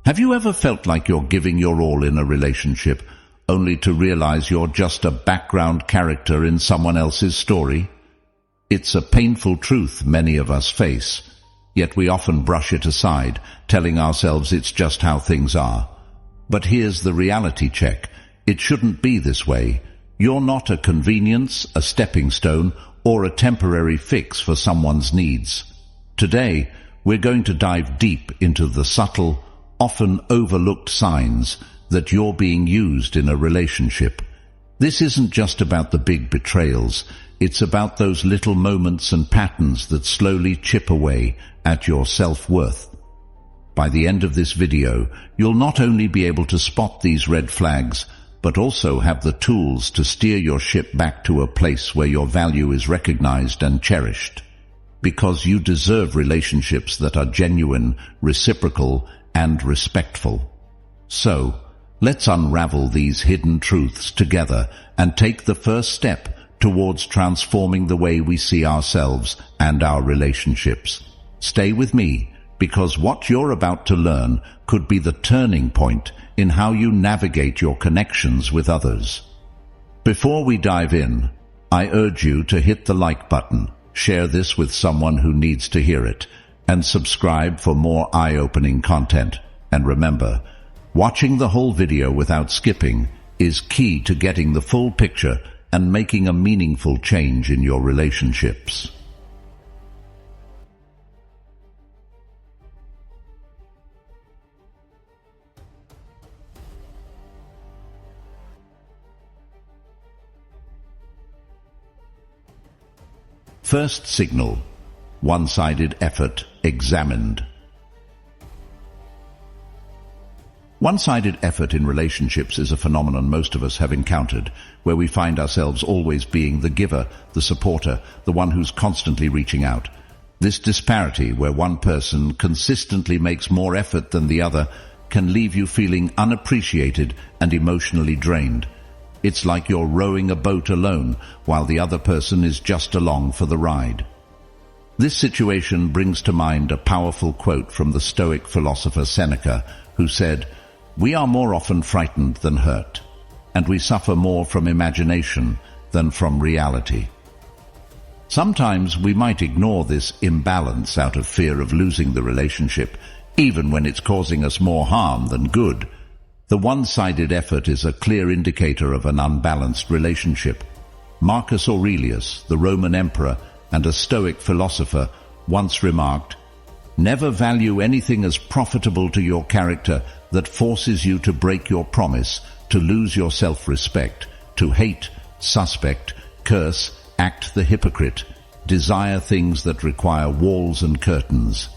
Have you ever felt like you're giving your all in a relationship, only to realize you're just a background character in someone else's story? It's a painful truth many of us face, yet we often brush it aside, telling ourselves it's just how things are. But here's the reality check. It shouldn't be this way. You're not a convenience, a stepping stone, or a temporary fix for someone's needs. Today, we're going to dive deep into the subtle, often overlooked signs that you're being used in a relationship. This isn't just about the big betrayals. It's about those little moments and patterns that slowly chip away at your self-worth. By the end of this video, you'll not only be able to spot these red flags, but also have the tools to steer your ship back to a place where your value is recognized and cherished. Because you deserve relationships that are genuine, reciprocal, and respectful. So, let's unravel these hidden truths together and take the first step towards transforming the way we see ourselves and our relationships. Stay with me, because what you're about to learn could be the turning point in how you navigate your connections with others. Before we dive in, I urge you to hit the like button, share this with someone who needs to hear it, and subscribe for more eye-opening content. And remember, watching the whole video without skipping is key to getting the full picture and making a meaningful change in your relationships. First signal: one-sided effort examined. One-sided effort in relationships is a phenomenon most of us have encountered, where we find ourselves always being the giver, the supporter, the one who's constantly reaching out. This disparity, where one person consistently makes more effort than the other, can leave you feeling unappreciated and emotionally drained. It's like you're rowing a boat alone, while the other person is just along for the ride. This situation brings to mind a powerful quote from the Stoic philosopher Seneca, who said, "We are more often frightened than hurt, and we suffer more from imagination than from reality." Sometimes we might ignore this imbalance out of fear of losing the relationship, even when it's causing us more harm than good. The one-sided effort is a clear indicator of an unbalanced relationship. Marcus Aurelius, the Roman emperor and a Stoic philosopher, once remarked, "Never value anything as profitable to your character that forces you to break your promise, to lose your self-respect, to hate, suspect, curse, act the hypocrite, desire things that require walls and curtains."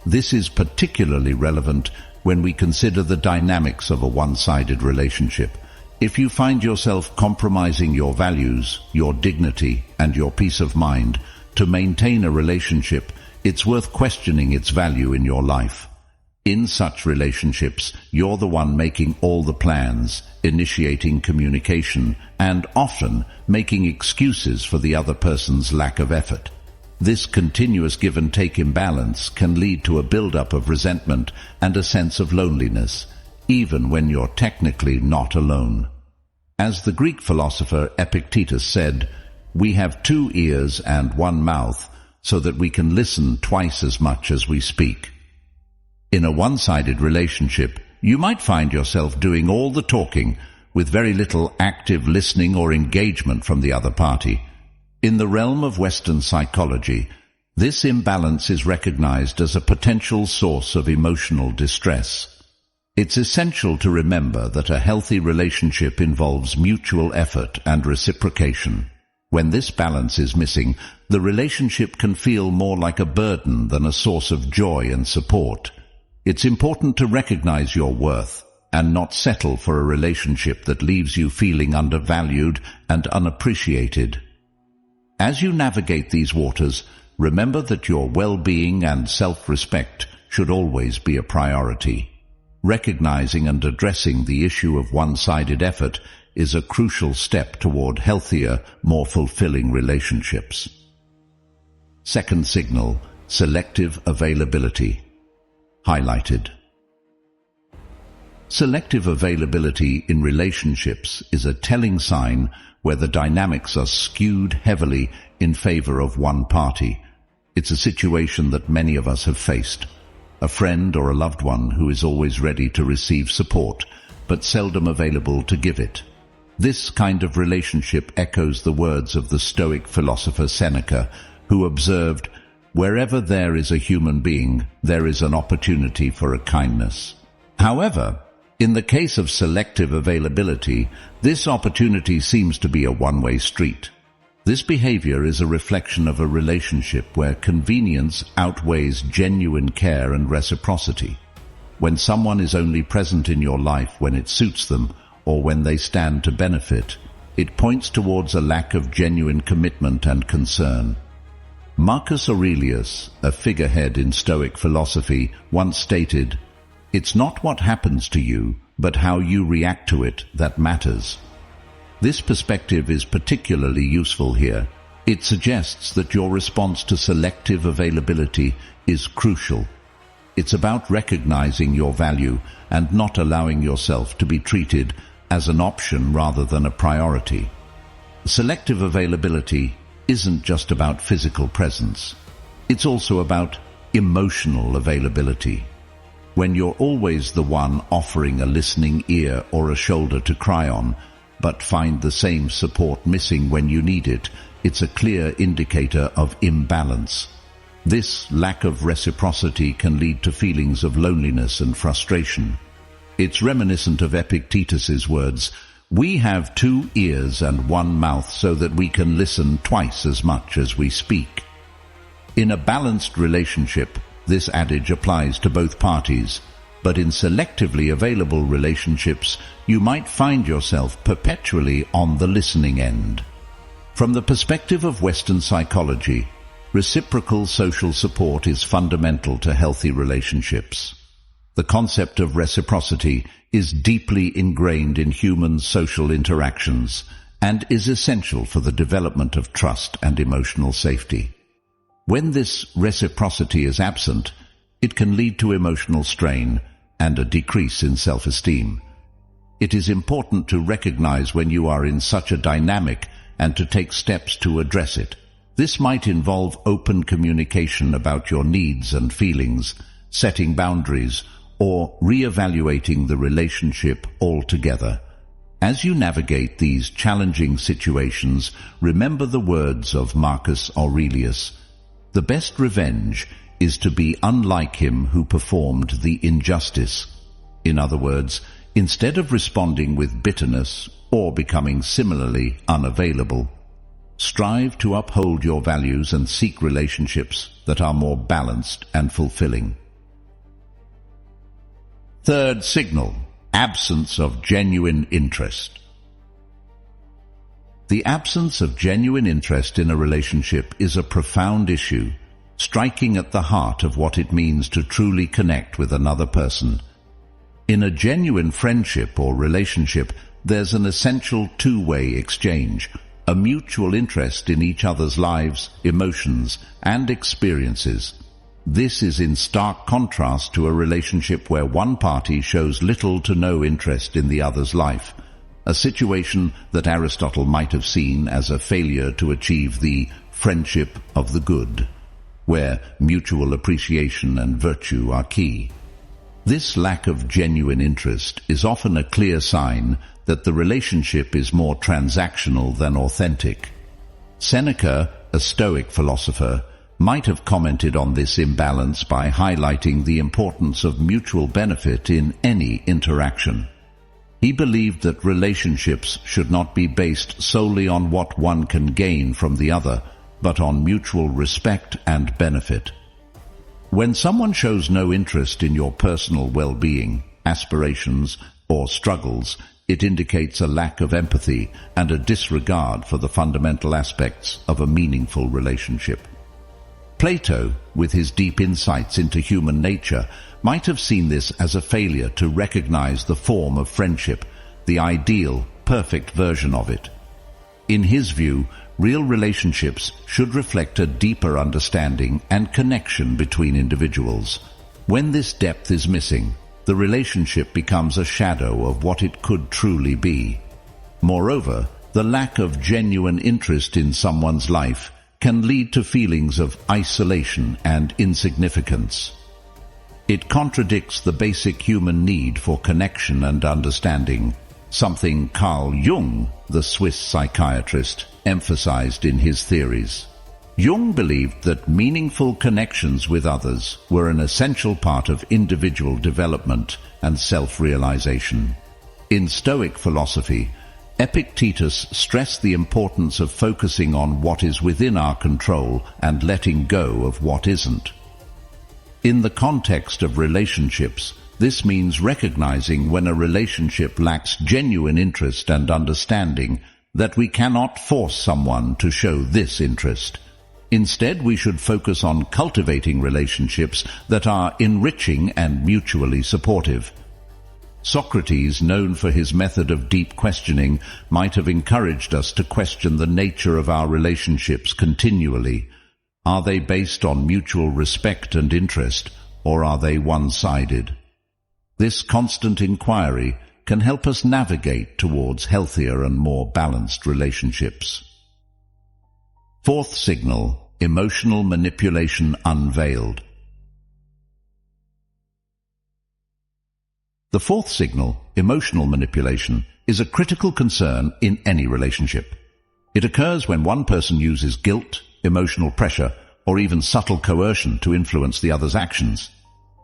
This is particularly relevant when we consider the dynamics of a one-sided relationship. If you find yourself compromising your values, your dignity, and your peace of mind to maintain a relationship, it's worth questioning its value in your life. In such relationships, you're the one making all the plans, initiating communication, and often making excuses for the other person's lack of effort. This continuous give-and-take imbalance can lead to a build-up of resentment and a sense of loneliness, even when you're technically not alone. As the Greek philosopher Epictetus said, "We have 2 ears and 1 mouth, so that we can listen twice as much as we speak." In a one-sided relationship, you might find yourself doing all the talking with very little active listening or engagement from the other party. In the realm of Western psychology, this imbalance is recognized as a potential source of emotional distress. It's essential to remember that a healthy relationship involves mutual effort and reciprocation. When this balance is missing, the relationship can feel more like a burden than a source of joy and support. It's important to recognize your worth and not settle for a relationship that leaves you feeling undervalued and unappreciated. As you navigate these waters, remember that your well-being and self-respect should always be a priority. Recognizing and addressing the issue of one-sided effort is a crucial step toward healthier, more fulfilling relationships. Second signal: selective availability. Highlighted. Selective availability in relationships is a telling sign where the dynamics are skewed heavily in favor of one party. It's a situation that many of us have faced. A friend or a loved one who is always ready to receive support, but seldom available to give it. This kind of relationship echoes the words of the Stoic philosopher Seneca, who observed, "Wherever there is a human being, there is an opportunity for a kindness." However, in the case of selective availability, this opportunity seems to be a one-way street. This behavior is a reflection of a relationship where convenience outweighs genuine care and reciprocity. When someone is only present in your life when it suits them or when they stand to benefit, it points towards a lack of genuine commitment and concern. Marcus Aurelius, a figurehead in Stoic philosophy, once stated, "It's not what happens to you, but how you react to it that matters." This perspective is particularly useful here. It suggests that your response to selective availability is crucial. It's about recognizing your value and not allowing yourself to be treated as an option rather than a priority. Selective availability isn't just about physical presence. It's also about emotional availability. When you're always the one offering a listening ear or a shoulder to cry on, but find the same support missing when you need it, it's a clear indicator of imbalance. This lack of reciprocity can lead to feelings of loneliness and frustration. It's reminiscent of Epictetus's words, "We have 2 ears and 1 mouth so that we can listen twice as much as we speak." In a balanced relationship, this adage applies to both parties, but in selectively available relationships, you might find yourself perpetually on the listening end. From the perspective of Western psychology, reciprocal social support is fundamental to healthy relationships. The concept of reciprocity is deeply ingrained in human social interactions and is essential for the development of trust and emotional safety. When this reciprocity is absent, it can lead to emotional strain and a decrease in self-esteem. It is important to recognize when you are in such a dynamic and to take steps to address it. This might involve open communication about your needs and feelings, setting boundaries, or re-evaluating the relationship altogether. As you navigate these challenging situations, remember the words of Marcus Aurelius, "The best revenge is to be unlike him who performed the injustice." In other words, instead of responding with bitterness or becoming similarly unavailable, strive to uphold your values and seek relationships that are more balanced and fulfilling. Third signal, absence of genuine interest. The absence of genuine interest in a relationship is a profound issue, striking at the heart of what it means to truly connect with another person. In a genuine friendship or relationship, there's an essential two-way exchange, a mutual interest in each other's lives, emotions, and experiences. This is in stark contrast to a relationship where one party shows little to no interest in the other's life, a situation that Aristotle might have seen as a failure to achieve the friendship of the good, where mutual appreciation and virtue are key. This lack of genuine interest is often a clear sign that the relationship is more transactional than authentic. Seneca, a Stoic philosopher, might have commented on this imbalance by highlighting the importance of mutual benefit in any interaction. He believed that relationships should not be based solely on what one can gain from the other, but on mutual respect and benefit. When someone shows no interest in your personal well-being, aspirations, or struggles, it indicates a lack of empathy and a disregard for the fundamental aspects of a meaningful relationship. Plato, with his deep insights into human nature, might have seen this as a failure to recognize the form of friendship, the ideal, perfect version of it. In his view, real relationships should reflect a deeper understanding and connection between individuals. When this depth is missing, the relationship becomes a shadow of what it could truly be. Moreover, the lack of genuine interest in someone's life can lead to feelings of isolation and insignificance. It contradicts the basic human need for connection and understanding, something Carl Jung, the Swiss psychiatrist, emphasized in his theories. Jung believed that meaningful connections with others were an essential part of individual development and self-realization. In Stoic philosophy, Epictetus stressed the importance of focusing on what is within our control and letting go of what isn't. In the context of relationships, this means recognizing when a relationship lacks genuine interest and understanding that we cannot force someone to show this interest. Instead, we should focus on cultivating relationships that are enriching and mutually supportive. Socrates, known for his method of deep questioning, might have encouraged us to question the nature of our relationships continually. Are they based on mutual respect and interest, or are they one-sided? This constant inquiry can help us navigate towards healthier and more balanced relationships. Fourth signal, emotional manipulation unveiled. The fourth signal, emotional manipulation, is a critical concern in any relationship. It occurs when one person uses guilt, emotional pressure, or even subtle coercion to influence the other's actions.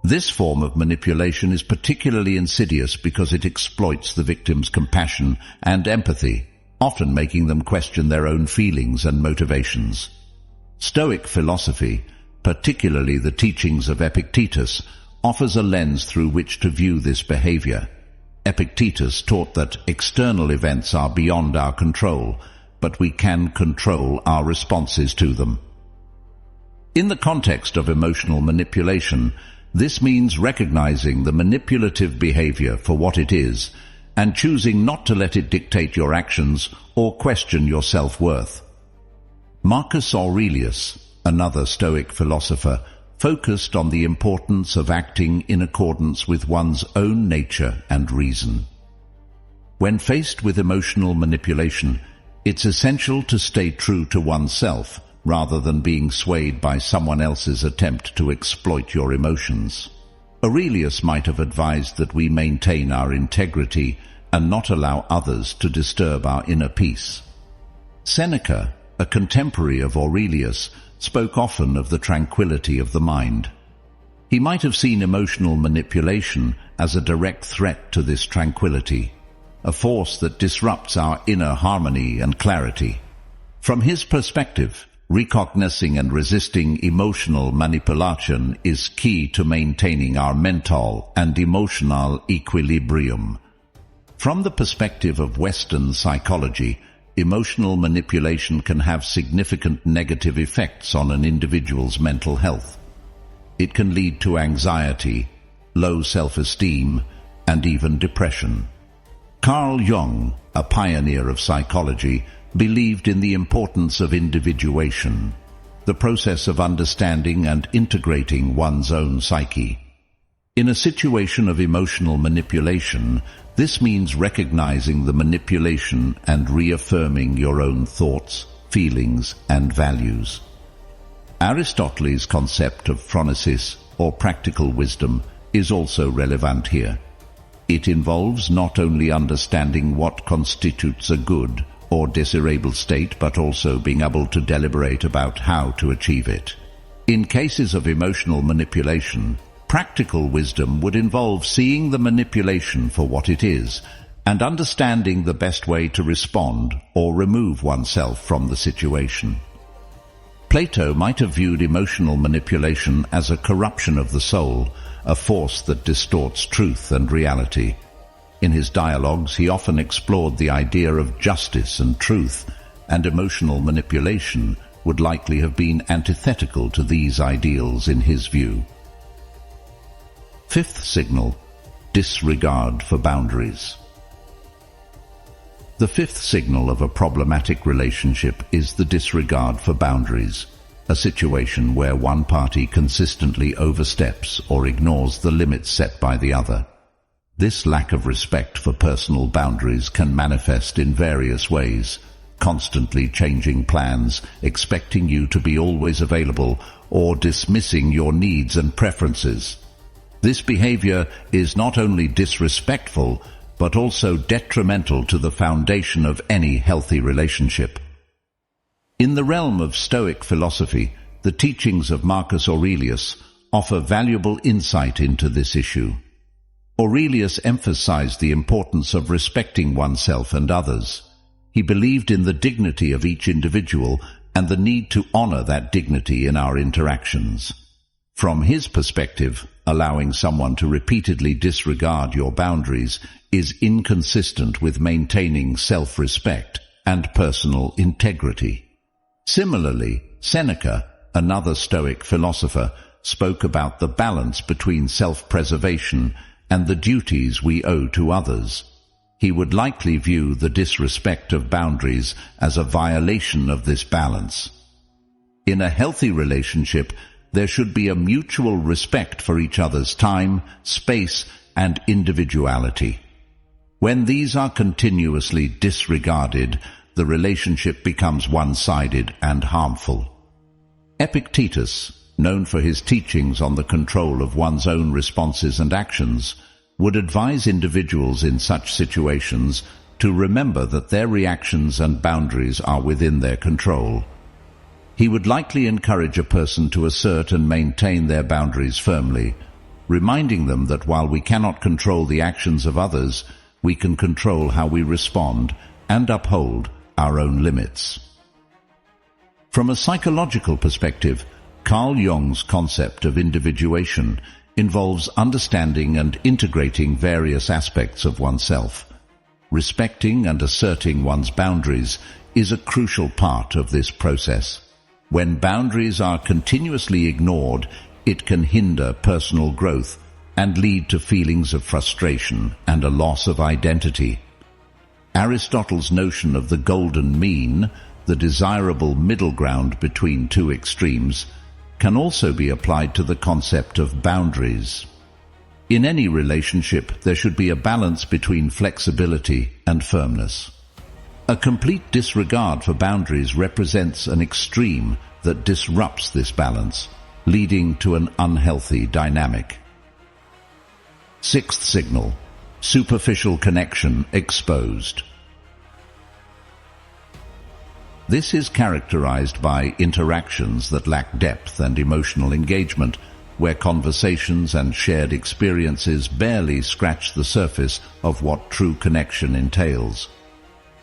This form of manipulation is particularly insidious because it exploits the victim's compassion and empathy, often making them question their own feelings and motivations. Stoic philosophy, particularly the teachings of Epictetus, offers a lens through which to view this behavior. Epictetus taught that external events are beyond our control, but we can control our responses to them. In the context of emotional manipulation, this means recognizing the manipulative behavior for what it is and choosing not to let it dictate your actions or question your self-worth. Marcus Aurelius, another Stoic philosopher, focused on the importance of acting in accordance with one's own nature and reason. When faced with emotional manipulation, it's essential to stay true to oneself rather than being swayed by someone else's attempt to exploit your emotions. Aurelius might have advised that we maintain our integrity and not allow others to disturb our inner peace. Seneca, a contemporary of Aurelius, spoke often of the tranquility of the mind. He might have seen emotional manipulation as a direct threat to this tranquility, a force that disrupts our inner harmony and clarity. From his perspective, recognizing and resisting emotional manipulation is key to maintaining our mental and emotional equilibrium. From the perspective of Western psychology, emotional manipulation can have significant negative effects on an individual's mental health. It can lead to anxiety, low self-esteem, and even depression. Carl Jung, a pioneer of psychology, believed in the importance of individuation, the process of understanding and integrating one's own psyche. In a situation of emotional manipulation, this means recognizing the manipulation and reaffirming your own thoughts, feelings, and values. Aristotle's concept of phronesis, or practical wisdom, is also relevant here. It involves not only understanding what constitutes a good or desirable state, but also being able to deliberate about how to achieve it. In cases of emotional manipulation, practical wisdom would involve seeing the manipulation for what it is and understanding the best way to respond or remove oneself from the situation. Plato might have viewed emotional manipulation as a corruption of the soul, a force that distorts truth and reality. In his dialogues, he often explored the idea of justice and truth, and emotional manipulation would likely have been antithetical to these ideals in his view. Fifth signal, disregard for boundaries. The fifth signal of a problematic relationship is the disregard for boundaries. a situation where one party consistently oversteps or ignores the limits set by the other. This lack of respect for personal boundaries can manifest in various ways: constantly changing plans, expecting you to be always available, or dismissing your needs and preferences. This behavior is not only disrespectful, but also detrimental to the foundation of any healthy relationship. In the realm of Stoic philosophy, the teachings of Marcus Aurelius offer valuable insight into this issue. Aurelius emphasized the importance of respecting oneself and others. He believed in the dignity of each individual and the need to honor that dignity in our interactions. From his perspective, allowing someone to repeatedly disregard your boundaries is inconsistent with maintaining self-respect and personal integrity. Similarly, Seneca, another Stoic philosopher, spoke about the balance between self-preservation and the duties we owe to others. He would likely view the disrespect of boundaries as a violation of this balance. In a healthy relationship, there should be a mutual respect for each other's time, space, and individuality. When these are continuously disregarded, the relationship becomes one-sided and harmful. Epictetus, known for his teachings on the control of one's own responses and actions, would advise individuals in such situations to remember that their reactions and boundaries are within their control. He would likely encourage a person to assert and maintain their boundaries firmly, reminding them that while we cannot control the actions of others, we can control how we respond and uphold our own limits. From a psychological perspective, Carl Jung's concept of individuation involves understanding and integrating various aspects of oneself. Respecting and asserting one's boundaries is a crucial part of this process. When boundaries are continuously ignored, it can hinder personal growth and lead to feelings of frustration and a loss of identity. Aristotle's notion of the golden mean, the desirable middle ground between two extremes, can also be applied to the concept of boundaries. In any relationship, there should be a balance between flexibility and firmness. A complete disregard for boundaries represents an extreme that disrupts this balance, leading to an unhealthy dynamic. Sixth signal: superficial connection exposed. This is characterized by interactions that lack depth and emotional engagement, where conversations and shared experiences barely scratch the surface of what true connection entails.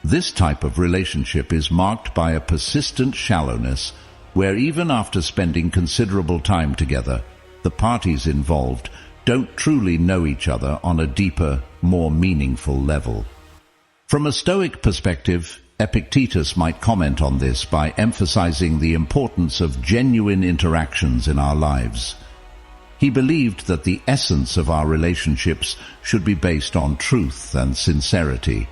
This type of relationship is marked by a persistent shallowness, where even after spending considerable time together, the parties involved don't truly know each other on a deeper, more meaningful level. From a Stoic perspective, Epictetus might comment on this by emphasizing the importance of genuine interactions in our lives. He believed that the essence of our relationships should be based on truth and sincerity.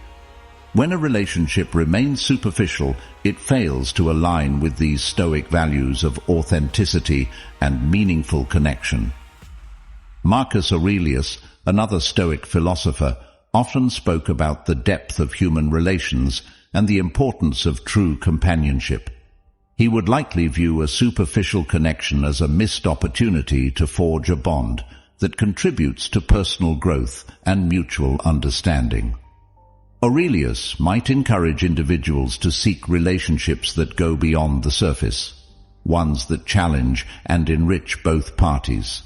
When a relationship remains superficial, it fails to align with these Stoic values of authenticity and meaningful connection. Marcus Aurelius, another Stoic philosopher, often spoke about the depth of human relations and the importance of true companionship. He would likely view a superficial connection as a missed opportunity to forge a bond that contributes to personal growth and mutual understanding. Aurelius might encourage individuals to seek relationships that go beyond the surface, ones that challenge and enrich both parties.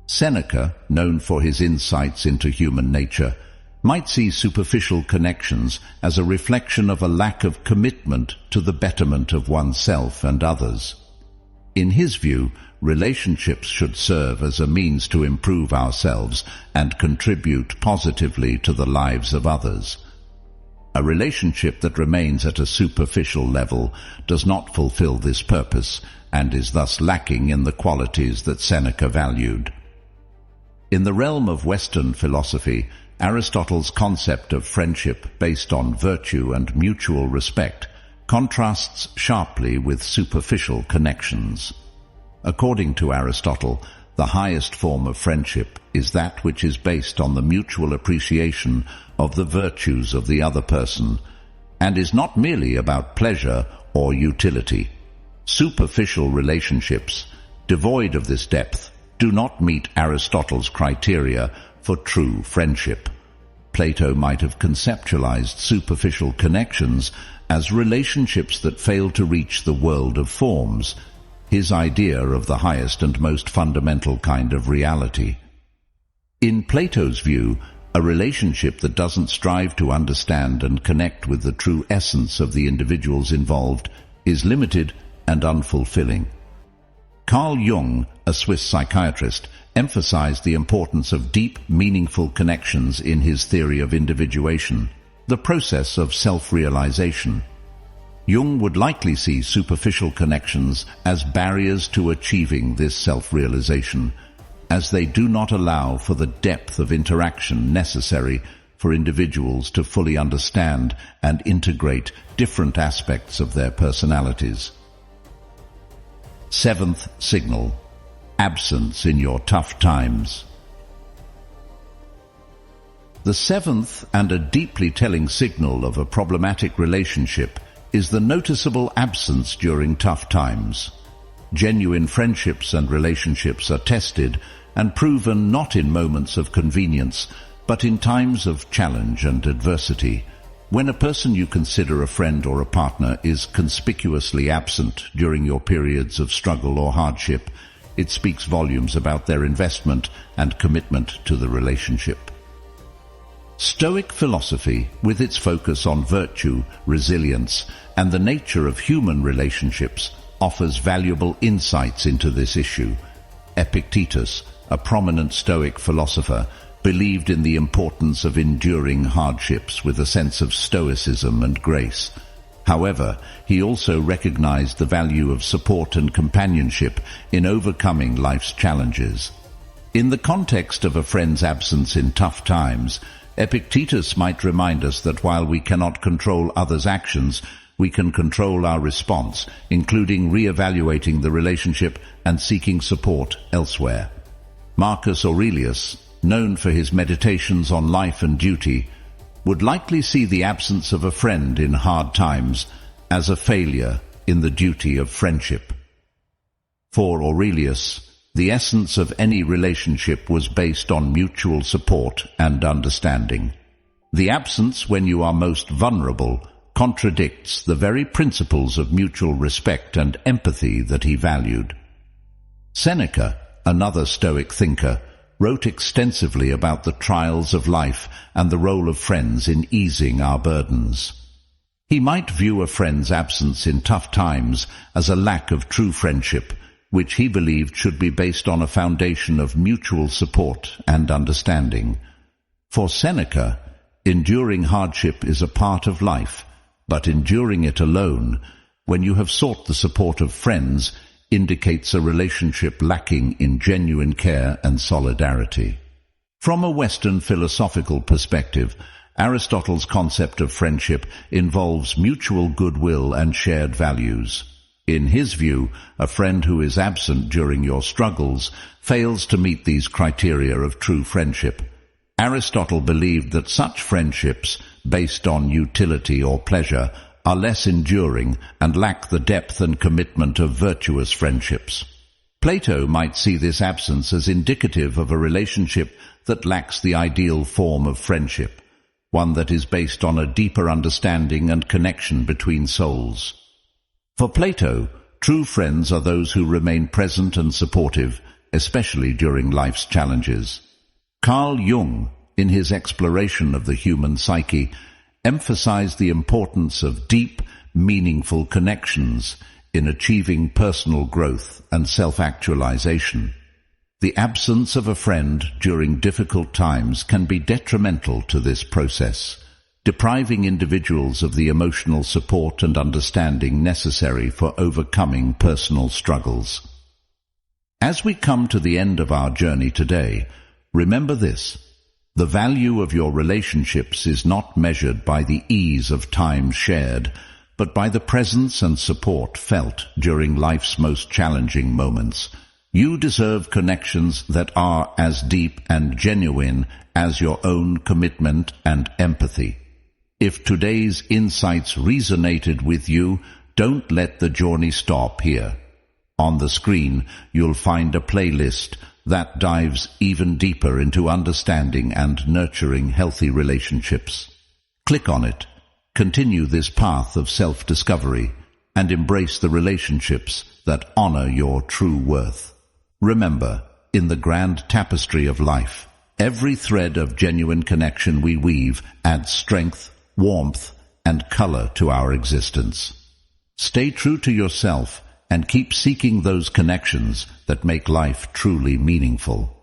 Seneca, known for his insights into human nature, might see superficial connections as a reflection of a lack of commitment to the betterment of oneself and others. In his view, relationships should serve as a means to improve ourselves and contribute positively to the lives of others. A relationship that remains at a superficial level does not fulfill this purpose and is thus lacking in the qualities that Seneca valued. In the realm of Western philosophy, Aristotle's concept of friendship based on virtue and mutual respect contrasts sharply with superficial connections. According to Aristotle, the highest form of friendship is that which is based on the mutual appreciation of the virtues of the other person, and is not merely about pleasure or utility. Superficial relationships, devoid of this depth, do not meet Aristotle's criteria for true friendship. Plato might have conceptualized superficial connections as relationships that fail to reach the world of forms, his idea of the highest and most fundamental kind of reality. In Plato's view, a relationship that doesn't strive to understand and connect with the true essence of the individuals involved is limited and unfulfilling. Carl Jung, a Swiss psychiatrist, emphasized the importance of deep, meaningful connections in his theory of individuation, the process of self-realization. Jung would likely see superficial connections as barriers to achieving this self-realization, as they do not allow for the depth of interaction necessary for individuals to fully understand and integrate different aspects of their personalities. Seventh signal: absence in your tough times. The seventh and a deeply telling signal of a problematic relationship is the noticeable absence during tough times. Genuine friendships and relationships are tested and proven not in moments of convenience, but in times of challenge and adversity. When a person you consider a friend or a partner is conspicuously absent during your periods of struggle or hardship, it speaks volumes about their investment and commitment to the relationship. Stoic philosophy, with its focus on virtue, resilience, and the nature of human relationships, offers valuable insights into this issue. Epictetus, a prominent Stoic philosopher, believed in the importance of enduring hardships with a sense of stoicism and grace. However, he also recognized the value of support and companionship in overcoming life's challenges. In the context of a friend's absence in tough times, Epictetus might remind us that while we cannot control others' actions, we can control our response, including re-evaluating the relationship and seeking support elsewhere. Marcus Aurelius, known for his meditations on life and duty, would likely see the absence of a friend in hard times as a failure in the duty of friendship. For Aurelius, the essence of any relationship was based on mutual support and understanding. The absence when you are most vulnerable contradicts the very principles of mutual respect and empathy that he valued. Seneca, another Stoic thinker, wrote extensively about the trials of life and the role of friends in easing our burdens. He might view a friend's absence in tough times as a lack of true friendship, which he believed should be based on a foundation of mutual support and understanding. For Seneca, enduring hardship is a part of life, but enduring it alone, when you have sought the support of friends, indicates a relationship lacking in genuine care and solidarity. From a Western philosophical perspective, Aristotle's concept of friendship involves mutual goodwill and shared values. In his view, a friend who is absent during your struggles fails to meet these criteria of true friendship. Aristotle believed that such friendships, based on utility or pleasure, are less enduring and lack the depth and commitment of virtuous friendships. Plato might see this absence as indicative of a relationship that lacks the ideal form of friendship, one that is based on a deeper understanding and connection between souls. For Plato, true friends are those who remain present and supportive, especially during life's challenges. Carl Jung, in his exploration of the human psyche, emphasized the importance of deep, meaningful connections in achieving personal growth and self-actualization. The absence of a friend during difficult times can be detrimental to this process, depriving individuals of the emotional support and understanding necessary for overcoming personal struggles. As we come to the end of our journey today, remember this: the value of your relationships is not measured by the ease of time shared, but by the presence and support felt during life's most challenging moments. You deserve connections that are as deep and genuine as your own commitment and empathy. If today's insights resonated with you, don't let the journey stop here. On the screen, you'll find a playlist that dives even deeper into understanding and nurturing healthy relationships. Click on it. Continue this path of self-discovery and embrace the relationships that honor your true worth. Remember, in the grand tapestry of life, every thread of genuine connection we weave adds strength, warmth, and color to our existence. Stay true to yourself and keep seeking those connections that make life truly meaningful.